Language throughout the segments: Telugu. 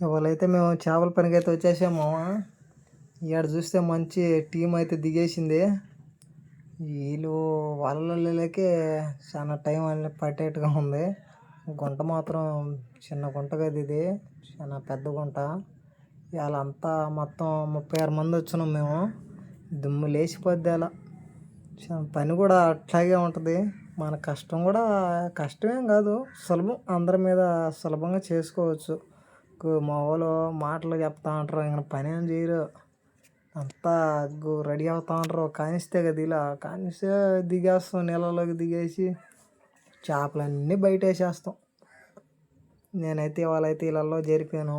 ఇవాళైతే మేము చేపల పనికి అయితే వచ్చేసాము. ఇక్కడ చూస్తే మంచి టీం అయితే దిగేసింది. వీళ్ళు వలలకే చాలా టైం పట్టేట్టుగా ఉంది. గుంట మాత్రం చిన్న గుంట కదా, ఇది చాలా పెద్ద గుంట. ఇవాళ అంతా మొత్తం 36 మంది వచ్చినాం మేము. దుమ్ము లేచిపోద్ది. అలా పని కూడా అట్లాగే ఉంటుంది. మన కష్టం కూడా కష్టమేం కాదు, సులభం. అందరి మీద సులభంగా చేసుకోవచ్చు. మా వాళ్ళు మాటలు చెప్తా ఉంటారు, ఇంకా పని ఏం చేయరు. అంతా రెడీ అవుతా ఉంటారు. కానిస్తే కదా, ఇలా కానిస్తే దిగేస్తాం. నీళ్ళలోకి దిగేసి చేపలన్నీ బయట వేసేస్తాం. నేనైతే ఇవాళైతే ఇళ్ళల్లో జరిపాను.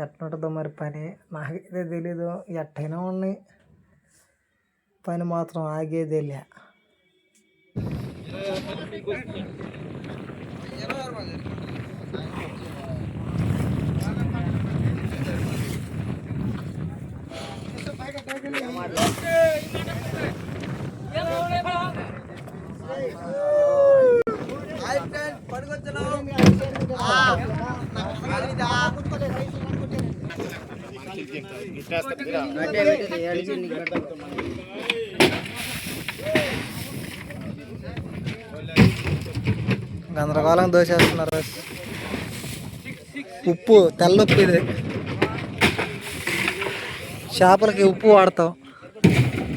ఎట్లుంటుందో మరి పని నాకైతే తెలీదు. ఎట్టయినా ఉన్నాయి, పని మాత్రం ఆగేదేలే. గందరగోళం దోసేస్తున్నారు. ఉప్పు, తెల్లొప్పు. ఇది చేపలకి ఉప్పు వాడతాం.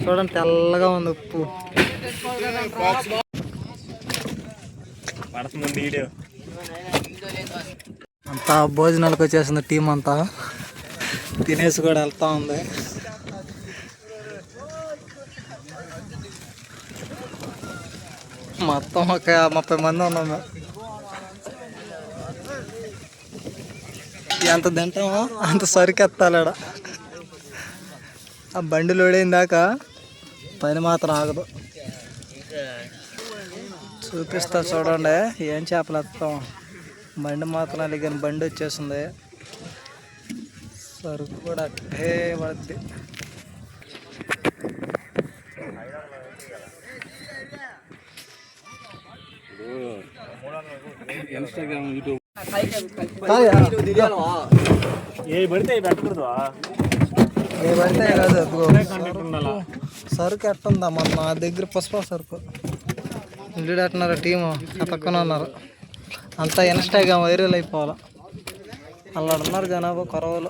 చూడండి, తెల్లగా ఉంది ఉప్పు. అంతా భోజనాలకు వచ్చేసింది టీం అంతా. తినేసి కూడా వెళ్తా ఉంది. మొత్తం ఒక 30 మంది ఉన్నాము. ఎంత తింటామో అంత సరికెత్తాలాడ. ఆ బండి లోడైన దాకా పని మాత్రం ఆగదు. చూపిస్తా చూడండి ఏం చేపలు ఎత్తాం. బండి మాత్రం అలిగిన బండి వచ్చేసింది. సరుకు కూడా అట్టే పడుద్ది. సరుకు ఎట్టుందా మన నా దగ్గర పుష్ప సరుకు ఇల్లు ఎట్టున్నారు. టీము పక్కన ఉన్నారు. అంతా ఇన్స్టాగ్రామ్ వైరల్ అయిపోవాలి. అలా ఉన్నారు జనాభా కొరవలు.